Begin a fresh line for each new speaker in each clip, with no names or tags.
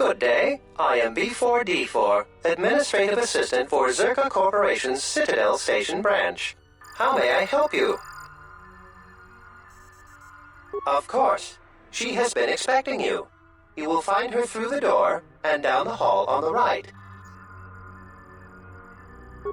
Good day. I am B4D4, Administrative Assistant for Zerka Corporation's Citadel Station branch. How may I help you? Of course. She has been expecting you. You will find her through the door and down the hall on the right.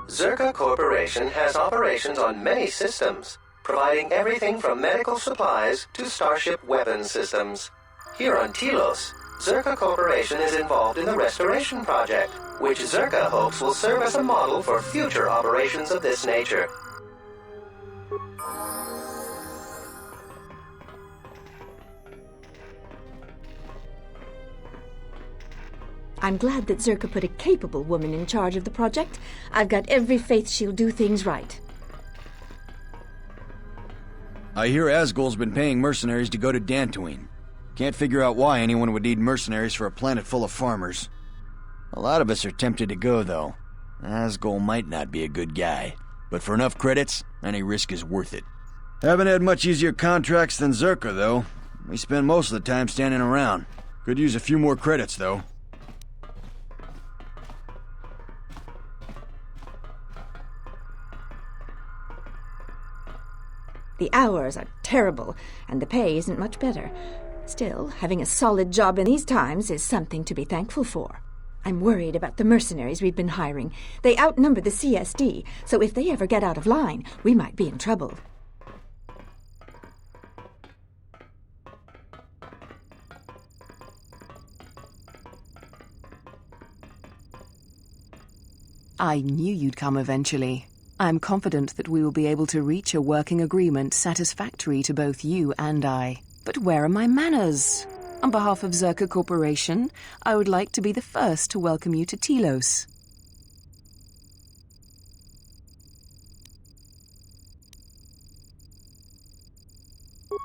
Zerka Corporation has operations on many systems, providing everything from medical supplies to starship weapons systems. Here on Telos, Zerka Corporation is involved in the restoration project, which Zerka hopes will serve as a model for future operations of this nature.
I'm glad that Zerka put a capable woman in charge of the project. I've got every faith she'll do things right.
I hear Asgol's been paying mercenaries to go to Dantooine. Can't figure out why anyone would need mercenaries for a planet full of farmers. A lot of us are tempted to go, though. Asgol might not be a good guy, but for enough credits, any risk is worth it. Haven't had much easier contracts than Zerka, though. We spend most of the time standing around. Could use a few more credits, though.
The hours are terrible, and the pay isn't much better. Still, having a solid job in these times is something to be thankful for. I'm worried about the mercenaries we've been hiring. They outnumber the CSD, so if they ever get out of line, we might be in trouble.
I knew you'd come eventually. I'm confident that we will be able to reach a working agreement satisfactory to both you and I. But where are my manners? On behalf of Zerka Corporation, I would like to be the first to welcome you to Telos.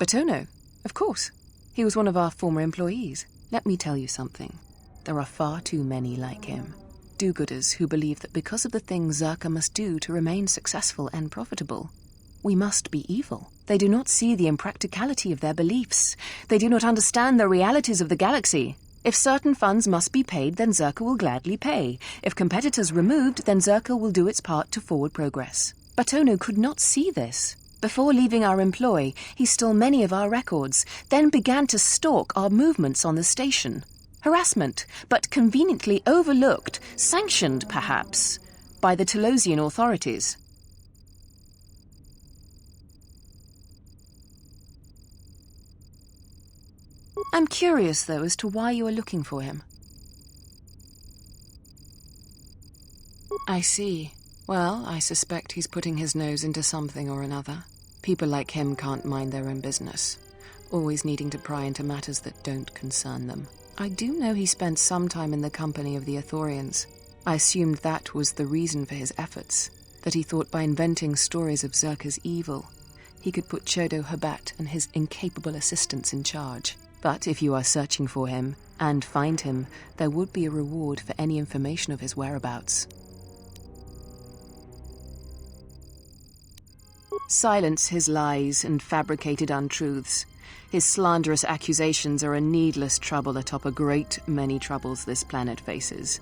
Batono, of course. He was one of our former employees. Let me tell you something. There are far too many like him. Do-gooders who believe that because of the things Zerka must do to remain successful and profitable, we must be evil. They do not see the impracticality of their beliefs. They do not understand the realities of the galaxy. If certain funds must be paid, then Zerka will gladly pay. If competitors removed, then Zerka will do its part to forward progress. Batono could not see this. Before leaving our employ, he stole many of our records, then began to stalk our movements on the station. Harassment, but conveniently overlooked, sanctioned, perhaps, by the Telosian authorities. I'm curious, though, as to why you are looking for him. I see. Well, I suspect he's putting his nose into something or another. People like him can't mind their own business, always needing to pry into matters that don't concern them. I do know he spent some time in the company of the Ithorians. I assumed that was the reason for his efforts, that he thought by inventing stories of Zerka's evil, he could put Chodo Habat and his incapable assistants in charge. But if you are searching for him, and find him, there would be a reward for any information of his whereabouts. Silence his lies and fabricated untruths. His slanderous accusations are a needless trouble atop a great many troubles this planet faces.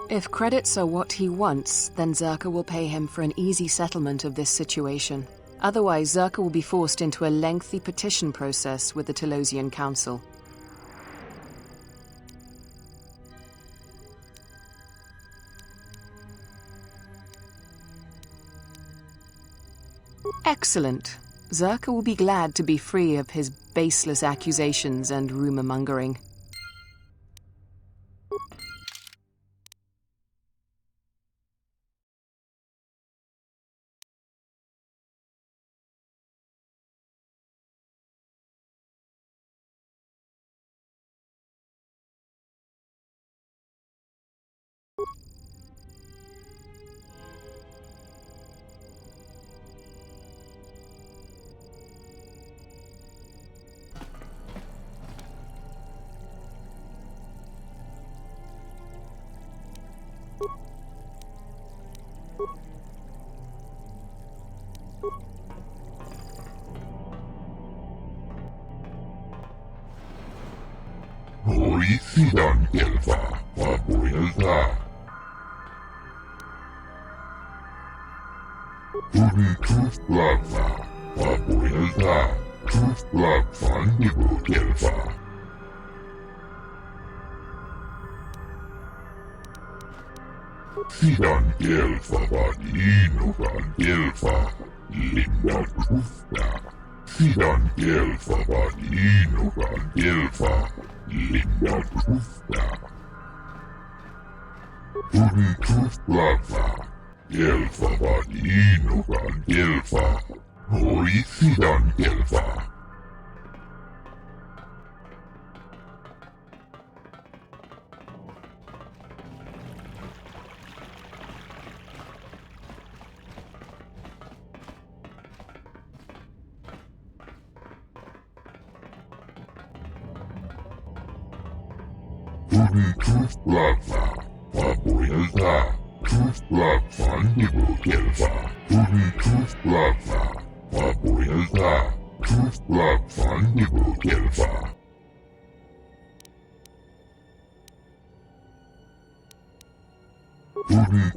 If credits are what he wants, then Zerka will pay him for an easy settlement of this situation. Otherwise, Zerka will be forced into a lengthy petition process with the Telosian Council. Excellent. Zerka will be glad to be free of his baseless accusations and rumor-mongering.
回自然变法，发不了大。Truth blood 法，发不了大。Truth blood 反一步变法。自然变法把一怒感变法，领导 truth 法。自然变法把一怒感变法，领导 truth 法。Truth blood 法。变法把一怒感变法，回自然变法。Truth blood 法，发不了大。Truth blood 反一步变法。Truth blood 法，发不了大。Truth blood 反一步变法。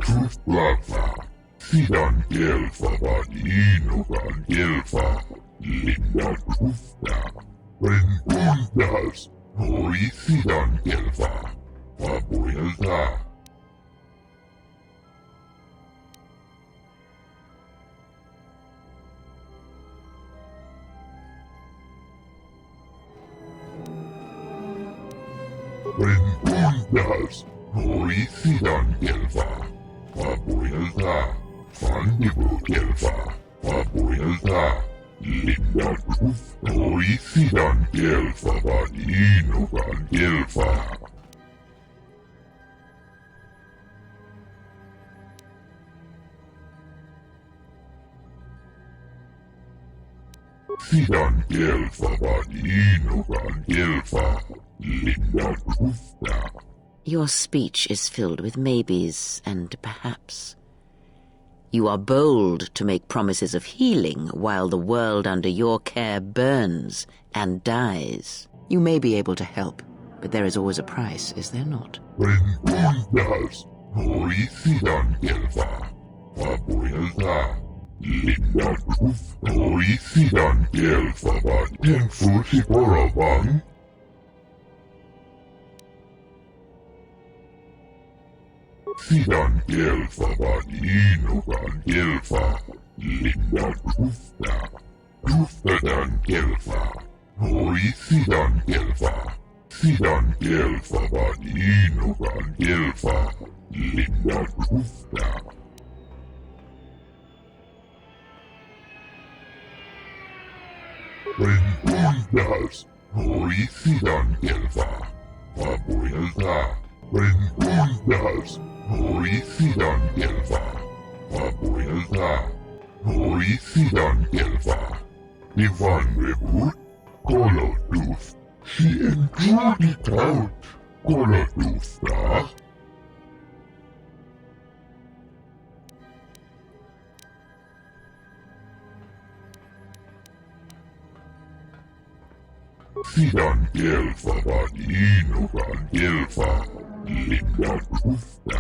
Truth blood 法，自然变法把一怒感变法，领导 truth 法。When one does 回自然变法，发不了大。When one does 回自然变法，发不了大。反一步变法，发不了大。领导 truth 回自然变法把一怒感变法。自然变法把一怒感变法，领导 truth 法。
Your speech is filled with maybes and perhaps. You are bold to make promises of healing while the world under your care burns and dies. You may be able to help, but there is always a price, is there not?
When one does 回自然变法，发不了大。领导 truth 回自然变法把天赋是多少王？自然变法把一怒感变法，领导 truth 法。truth 的变法，回自然变法。自然变法把一怒感变法，领导 truth 法。When one does 回自然变法，发不了大。When one does 回自然变法，发不了大。回自然变法。Divine Reboot, Color Tooth, she enjoyed it out. Color Tooth 法。自然变法把一怒感变法，领导 truth 法。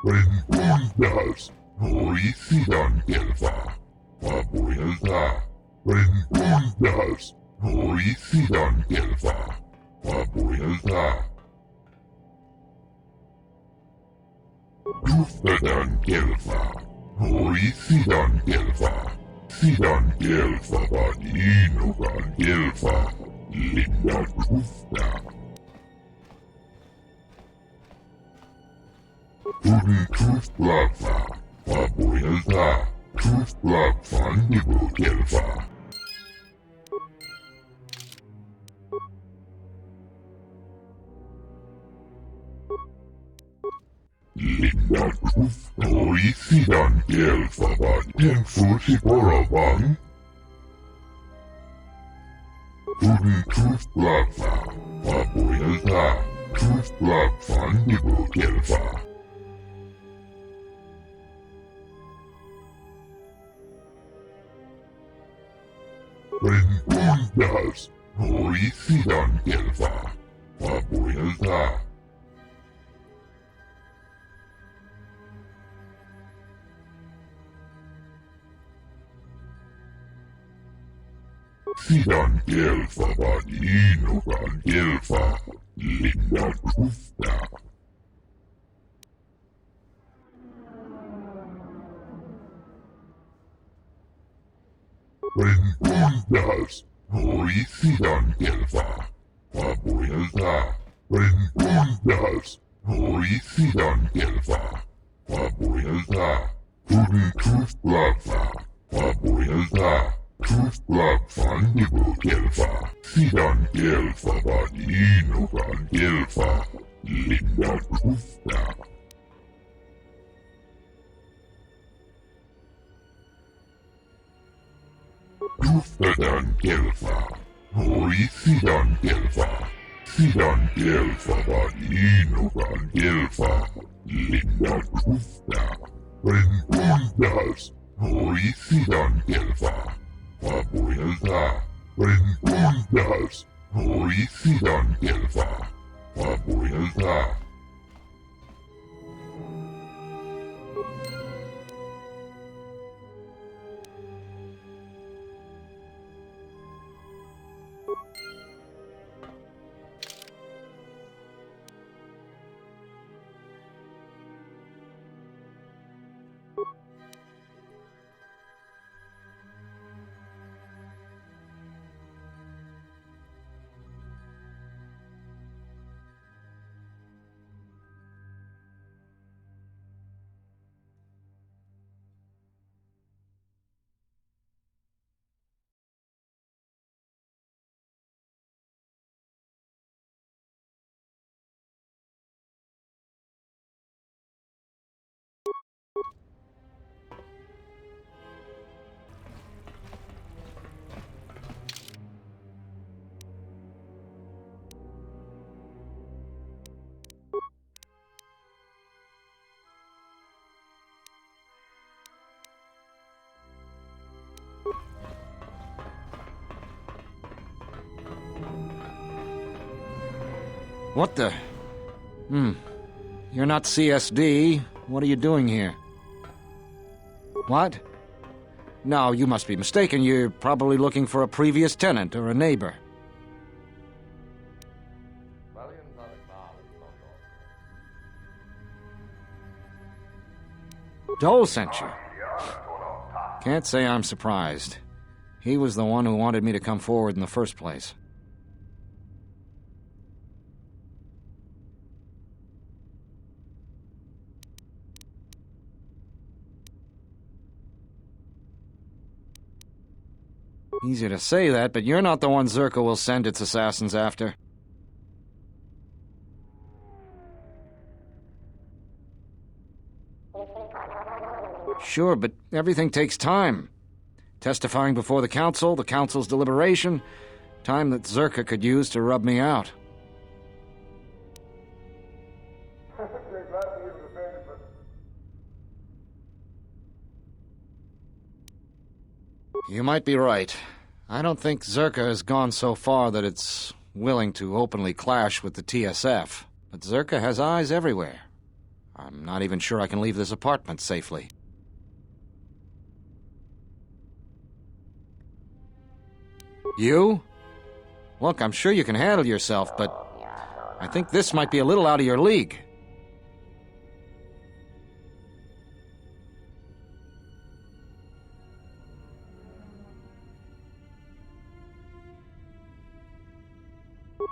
When one does 回自然变法，发不了大。When one does 回自然变法，发不了大。truth 的变法，回自然变法。自然变法把一怒感变法，领导 truth 法。Truth blood 法，发不了大。Truth blood 反一步变法。领导 truth 回自然变法把天赋是多少王？Truth blood 法，发不了大。Truth blood 反一步变法。bundas, hoicidan kelfa, papuilta. Sidan kelfa vadinukan kelfa, linnan kufta. Bundas, hoicidan kelfa, papuilta. Bundas, hoicidan kelfa, papuilta. Tudun kufta, papuilta. Kufta fandibu kelfa, sidan kelfa vadinukan kelfa, linnan kufta. Kuftadan kelfa, hoicidan kelfa, sidan kelfa vadinukan kelfa, linnan kufta. Bundas, hoicidan kelfa. Papuilta, bundas, hoicidan kelfa, papuilta.
What the? You're not CSD. What are you doing here? What? No, you must be mistaken. You're probably looking for a previous tenant or a neighbor. Dole sent you. Can't say I'm surprised. He was the one who wanted me to come forward in the first place. Easy to say that, but you're not the one Zerka will send its assassins after. Sure, but everything takes time. Testifying before the council's deliberation, time that Zerka could use to rub me out. You might be right. I don't think Zerka has gone so far that it's willing to openly clash with the TSF. But Zerka has eyes everywhere. I'm not even sure I can leave this apartment safely. You? Look, I'm sure you can handle yourself, but I think this might be a little out of your league.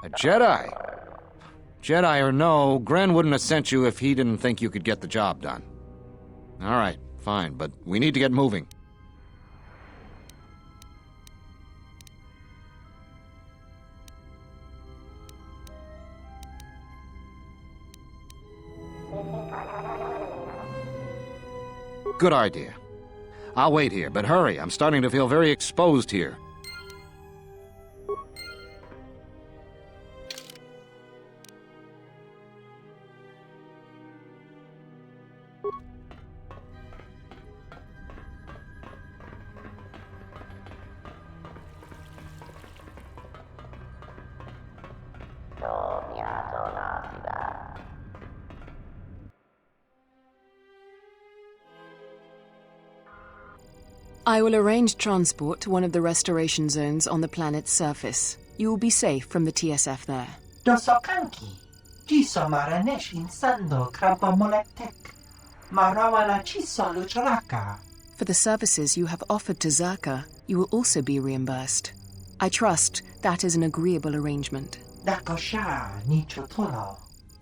A Jedi? Jedi or no, Gren wouldn't have sent you if he didn't think you could get the job done. All right, fine, but we need to get moving. Good idea. I'll wait here, but hurry. I'm starting to feel very exposed here.
I will arrange transport to one of the restoration zones on the planet's surface. You will be safe from the TSF there.
Dosokanki, jiso maranesh insando krabomolektek, marawana chiso luchraka.
For the services you have offered to Zerka, you will also be reimbursed. I trust that is an agreeable arrangement.
Dakosha ni chotolo,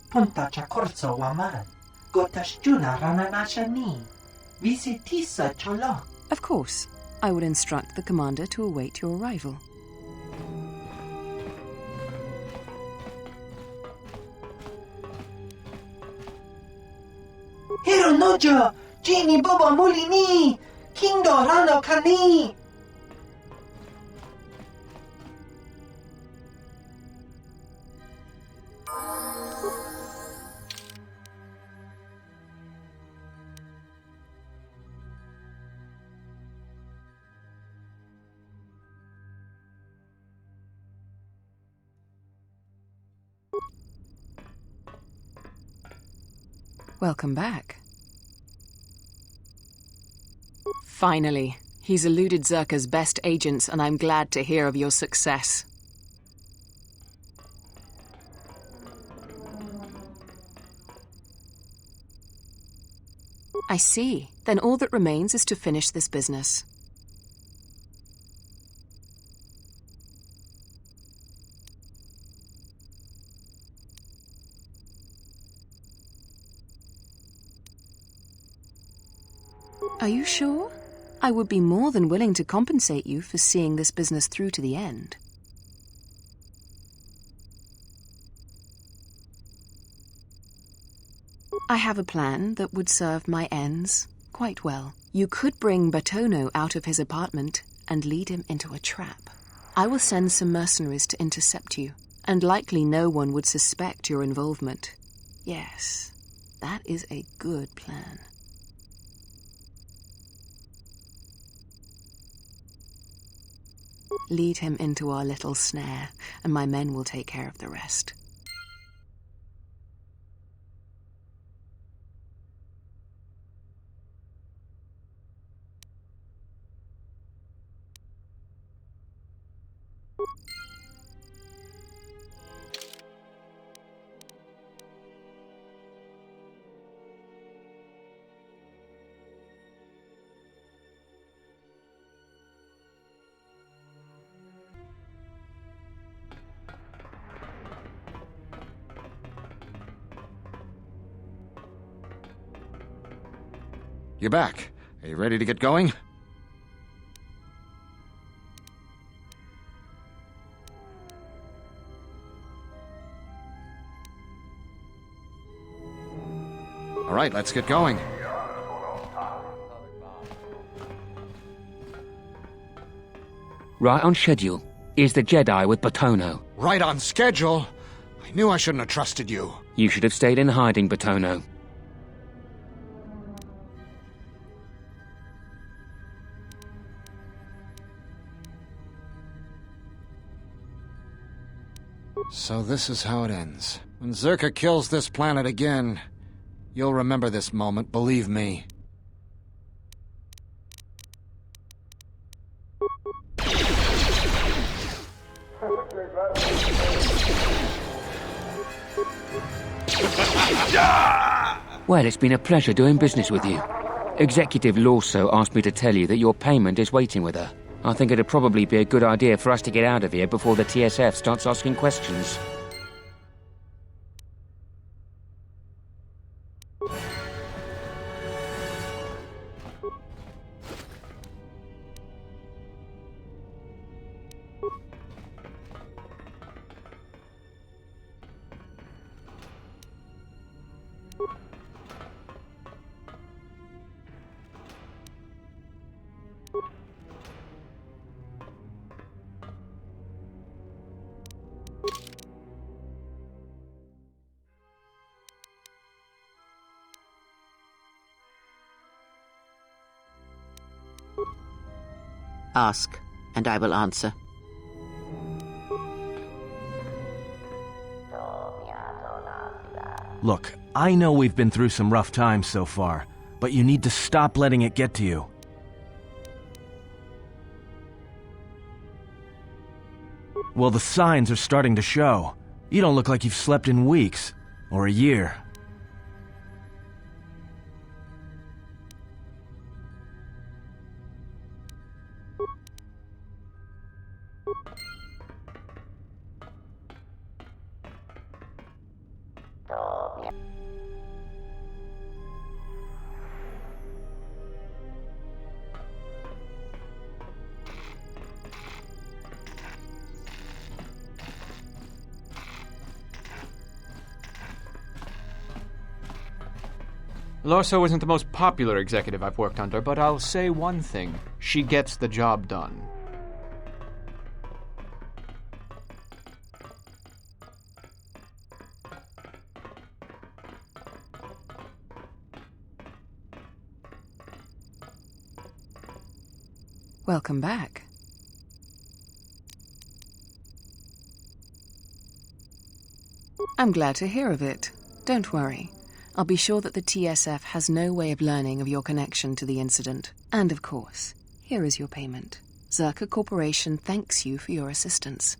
punta chakorzo waman, gotashjuna rananasha ni, visitisa cholo.
Of course, I will instruct the commander to await your arrival.
Hiro nojo, Gini bobo mulini, Kindo rano kani.
Welcome back. Finally, he's eluded Zerka's best agents, and I'm glad to hear of your success. I see. Then all that remains is to finish this business. Are you sure? I would be more than willing to compensate you for seeing this business through to the end. I have a plan that would serve my ends quite well. You could bring Batono out of his apartment and lead him into a trap. I will send some mercenaries to intercept you, and likely no one would suspect your involvement. Yes, that is a good plan. Lead him into our little snare, and my men will take care of the rest.
You're back. Are you ready to get going? All right, let's get going.
Right on schedule. Is the Jedi with Batono?
Right on schedule? I knew I shouldn't have trusted you.
You should have stayed in hiding, Batono.
So this is how it ends. When Zerka kills this planet again, you'll remember this moment, believe me.
Well, it's been a pleasure doing business with you. Executive Lawso asked me to tell you that your payment is waiting with her. I think it'd probably be a good idea for us to get out of here before the TSF starts asking questions.
Ask, and I will answer.
Look, I know we've been through some rough times so far, but you need to stop letting it get to you. Well, the signs are starting to show. You don't look like you've slept in weeks. Or a year.
Lorso isn't the most popular executive I've worked under, but I'll say one thing. She gets the job done.
Welcome back. I'm glad to hear of it. Don't worry. I'll be sure that the TSF has no way of learning of your connection to the incident. And of course, here is your payment. Zerka Corporation thanks you for your assistance.